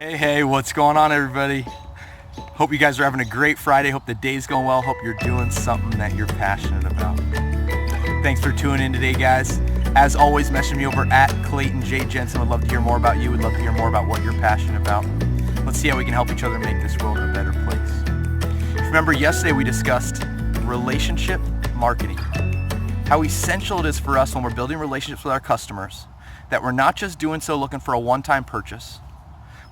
Hey, what's going on, everybody? Hope you guys are having a great Friday. Hope the day's going well. Hope you're doing something that you're passionate about. Thanks for tuning in today, guys. As always, message me over at Clayton J. Jensen. Would love to hear more about you. Would love to hear more about what you're passionate about. Let's see how we can help each other make this world a better place. Remember, yesterday we discussed relationship marketing. How essential it is for us when we're building relationships with our customers that we're not just doing so looking for a one-time purchase,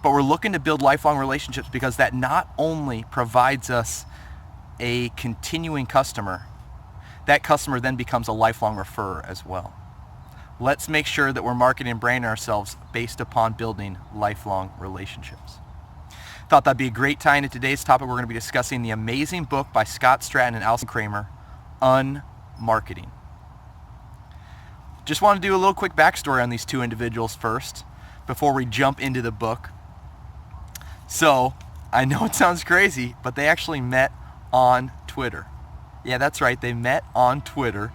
but we're looking to build lifelong relationships, because that not only provides us a continuing customer, that customer then becomes a lifelong referrer as well. Let's make sure that we're marketing and branding ourselves based upon building lifelong relationships. Thought that'd be a great tie into today's topic. We're going to be discussing the amazing book by Scott and Alison, Unmarketing. Just want to do a little quick backstory on these two individuals first before we jump into the book. So, I know it sounds crazy, but they actually met on Twitter. Yeah, that's right, they met on Twitter.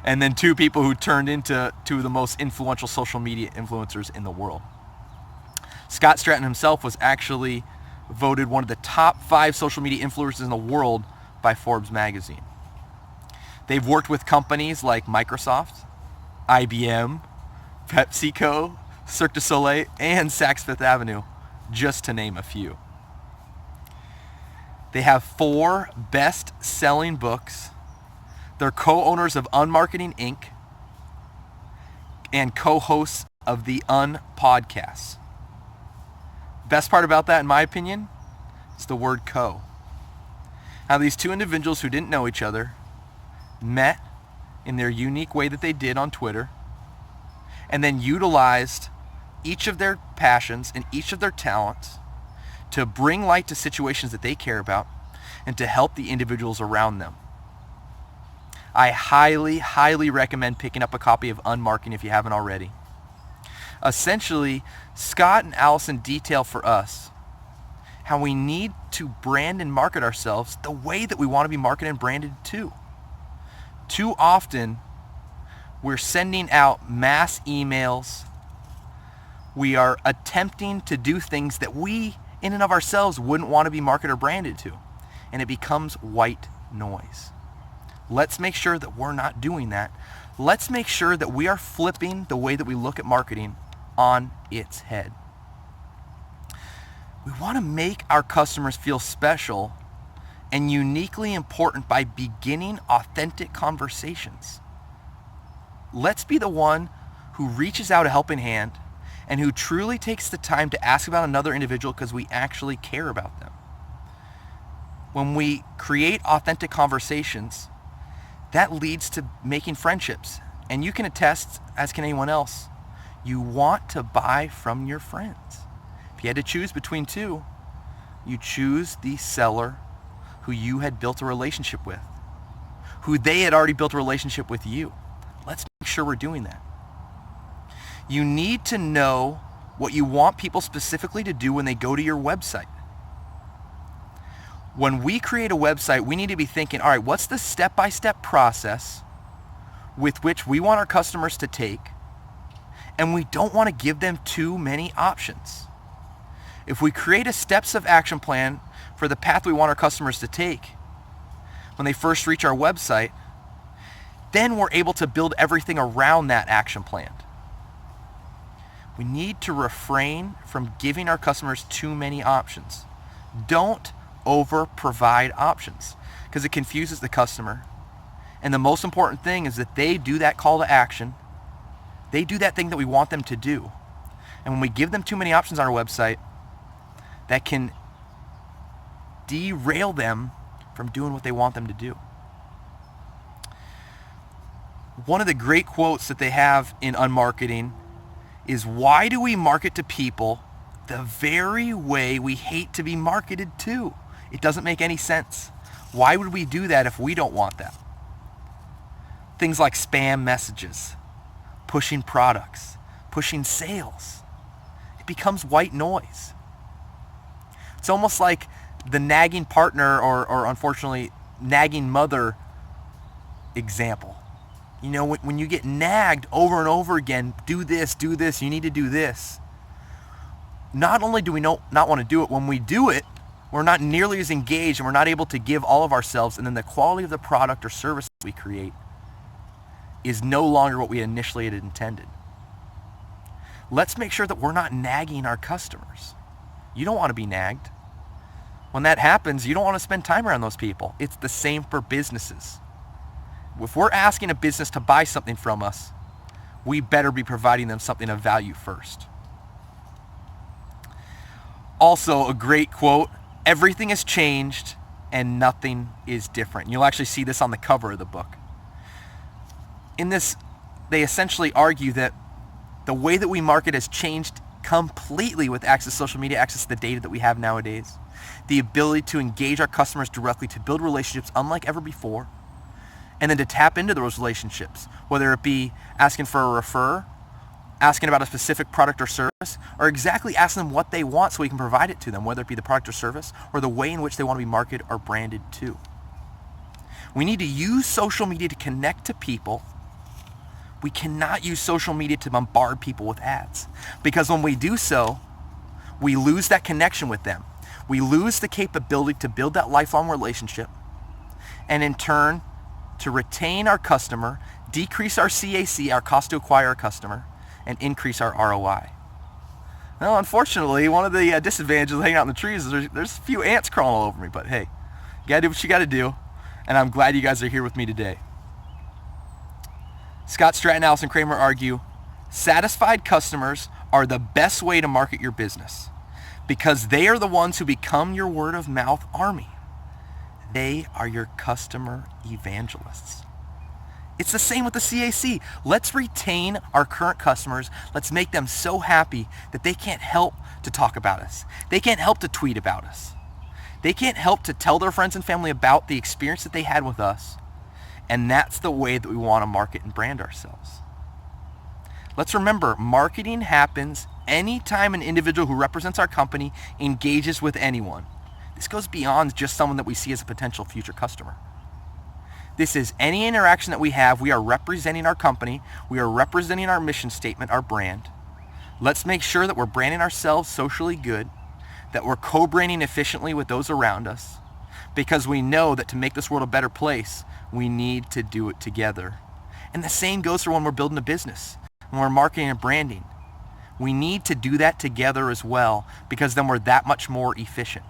And then two people who turned into two of the most influential social media influencers in the world. Scott Stratton himself was actually voted one of the top 5 social media influencers in the world by Forbes magazine. They've worked with companies like Microsoft, IBM, PepsiCo, Cirque du Soleil, and Saks Fifth Avenue, just to name a few. They have 4 best-selling books. They're co-owners of Unmarketing Inc. and co-hosts of the Podcast. Best part about that, in my opinion, is the word co. Now, these two individuals who didn't know each other met in their unique way that they did on Twitter, and then utilized each of their passions and each of their talents to bring light to situations that they care about and to help the individuals around them. I highly, highly recommend picking up a copy of Unmarketing if you haven't already. Essentially, Scott and Alison detail for us how we need to brand and market ourselves the way that we want to be marketed and branded too. Too often, we're sending out mass emails. We are attempting to do things that we, in and of ourselves, wouldn't want to be marketed or branded to. And it becomes white noise. Let's make sure that we're not doing that. Let's make sure that we are flipping the way that we look at marketing on its head. We want to make our customers feel special and uniquely important by beginning authentic conversations. Let's be the one who reaches out a helping hand and who truly takes the time to ask about another individual because we actually care about them. When we create authentic conversations, that leads to making friendships. And you can attest, as can anyone else, you want to buy from your friends. If you had to choose between two, you choose the seller who you had built a relationship with, who they had already built a relationship with you. Let's make sure we're doing that. You need to know what you want people specifically to do when they go to your website. When we create a website, we need to be thinking, all right, what's the step-by-step process with which we want our customers to take? And we don't want to give them too many options. If we create a steps of action plan for the path we want our customers to take when they first reach our website, then we're able to build everything around that action plan. We need to refrain from giving our customers too many options. Don't over-provide options because it confuses the customer. And the most important thing is that they do that call to action. They do that thing that we want them to do. And when we give them too many options on our website, that can derail them from doing what they want them to do. One of the great quotes that they have in Unmarketing is, why do we market to people the very way we hate to be marketed to? It doesn't make any sense. Why would we do that if we don't want that? Things like spam messages, pushing products, pushing sales. It becomes white noise. It's almost like the nagging partner or unfortunately nagging mother example. You know, when you get nagged over and over again, do this, you need to do this. not only do we not want to do it, when we do it, we're not nearly as engaged and we're not able to give all of ourselves, and then the quality of the product or service that we create is no longer what we initially had intended. Let's make sure that we're not nagging our customers. You don't want to be nagged. When that happens, you don't want to spend time around those people. It's the same for businesses. If we're asking a business to buy something from us, we better be providing them something of value first. Also, a great quote, everything has changed and nothing is different. You'll actually see this on the cover of the book. In this, they essentially argue that the way that we market has changed completely with access to social media, access to the data that we have nowadays, the ability to engage our customers directly, to build relationships unlike ever before, and then to tap into those relationships, whether it be asking for a refer, asking about a specific product or service, or exactly asking them what they want so we can provide it to them, whether it be the product or service or the way in which they want to be marketed or branded to. We need to use social media to connect to people. We cannot use social media to bombard people with ads, because when we do so, we lose that connection with them. We lose the capability to build that lifelong relationship, and in turn, to retain our customer, decrease our CAC, our cost to acquire a customer, and increase our ROI. Now, unfortunately, one of the disadvantages of hanging out in the trees is there's a few ants crawling all over me, but hey, you gotta do what you gotta do, and I'm glad you guys are here with me today. Scott and Alison Kramer argue, satisfied customers are the best way to market your business because they are the ones who become your word of mouth army. They are your customer evangelists. It's the same with the CAC. Let's retain our current customers. Let's make them so happy that they can't help to talk about us. They can't help to tweet about us. They can't help to tell their friends and family about the experience that they had with us. And that's the way that we want to market and brand ourselves. Let's remember, marketing happens anytime an individual who represents our company engages with anyone. This goes beyond just someone that we see as a potential future customer. This is any interaction that we have. We are representing our company. We are representing our mission statement, our brand. Let's make sure that we're branding ourselves socially good, that we're co-branding efficiently with those around us, because we know that to make this world a better place, we need to do it together. And the same goes for when we're building a business, when we're marketing and branding. We need to do that together as well, because then we're that much more efficient.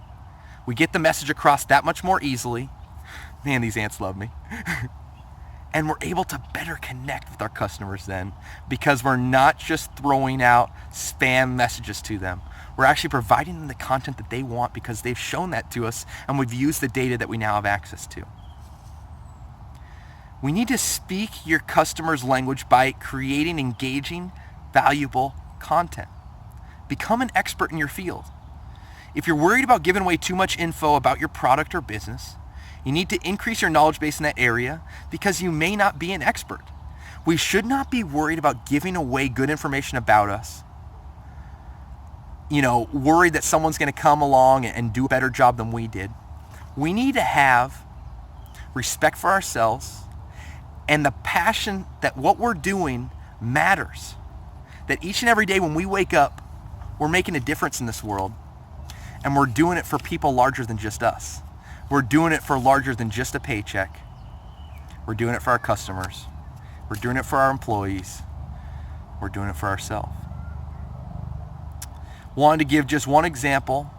We get the message across that much more easily. Man, these ants love me. And we're able to better connect with our customers then, because we're not just throwing out spam messages to them. We're actually providing them the content that they want because they've shown that to us, and we've used the data that we now have access to. We need to speak your customer's language by creating engaging, valuable content. Become an expert in your field. If you're worried about giving away too much info about your product or business, you need to increase your knowledge base in that area because you may not be an expert. We should not be worried about giving away good information about us. Worried that someone's going to come along and do a better job than we did. We need to have respect for ourselves and the passion that what we're doing matters. That each and every day when we wake up, we're making a difference in this world. And we're doing it for people larger than just us. We're doing it for larger than just a paycheck. We're doing it for our customers. We're doing it for our employees. We're doing it for ourselves. Wanted to give just one example.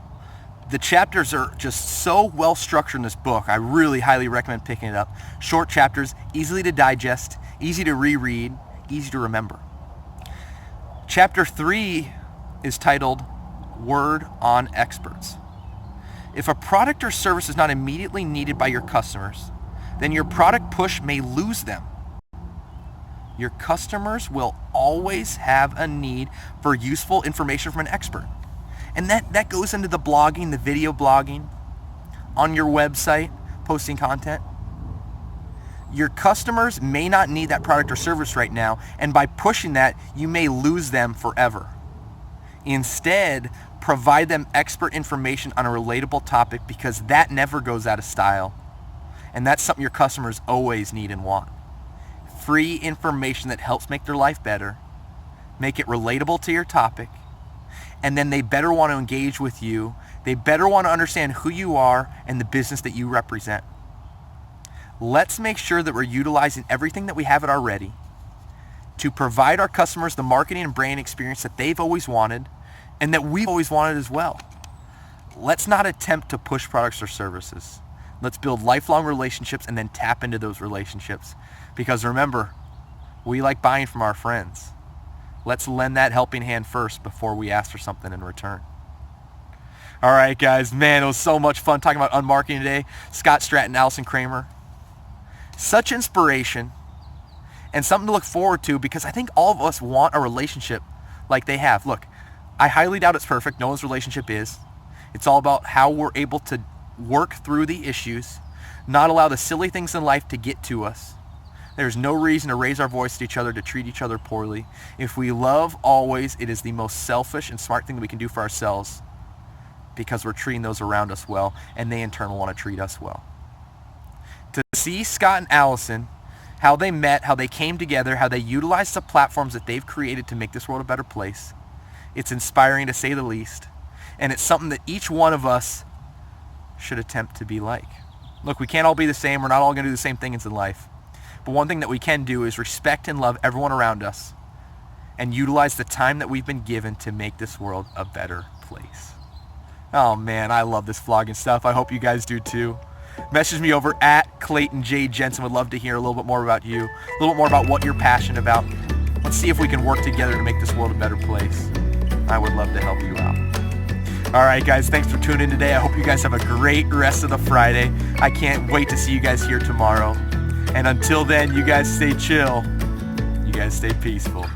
The chapters are just so well structured in this book. I really highly recommend picking it up. Short chapters, easily to digest, easy to reread, easy to remember. Chapter 3 is titled Word on Experts. If a product or service is not immediately needed by your customers, then your product push may lose them. Your customers will always have a need for useful information from an expert. And that goes into the blogging, the video blogging, on your website, posting content. Your customers may not need that product or service right now, and by pushing that, you may lose them forever. Instead, provide them expert information on a relatable topic because that never goes out of style. And that's something your customers always need and want. Free information that helps make their life better, make it relatable to your topic, and then they better want to engage with you. They better want to understand who you are and the business that you represent. Let's make sure that we're utilizing everything that we have at our ready to provide our customers the marketing and brand experience that they've always wanted and that we've always wanted as well. Let's not attempt to push products or services. Let's build lifelong relationships and then tap into those relationships. Because remember, we like buying from our friends. Let's lend that helping hand first before we ask for something in return. All right, guys. Man, it was so much fun talking about unmarketing today. Scott, Stratton, Alison Kramer. Such inspiration and something to look forward to, because I think all of us want a relationship like they have. Look, I highly doubt it's perfect. No one's relationship is. It's all about how we're able to work through the issues, not allow the silly things in life to get to us. There's no reason to raise our voice to each other, to treat each other poorly. If we love always, it is the most selfish and smart thing that we can do for ourselves, because we're treating those around us well, and they in turn will want to treat us well. To see Scott and Alison, how they met, how they came together, how they utilized the platforms that they've created to make this world a better place, it's inspiring to say the least. And it's something that each one of us should attempt to be like. Look, we can't all be the same. We're not all going to do the same things in life. But one thing that we can do is respect and love everyone around us and utilize the time that we've been given to make this world a better place. Oh man, I love this vlogging stuff. I hope you guys do too. Message me over at Clayton J. Jensen. Would love to hear a little bit more about you, a little bit more about what you're passionate about. Let's see if we can work together to make this world a better place. I would love to help you out. All right, guys, thanks for tuning in today. I hope you guys have a great rest of the Friday. I can't wait to see you guys here tomorrow. And until then, you guys stay chill. You guys stay peaceful.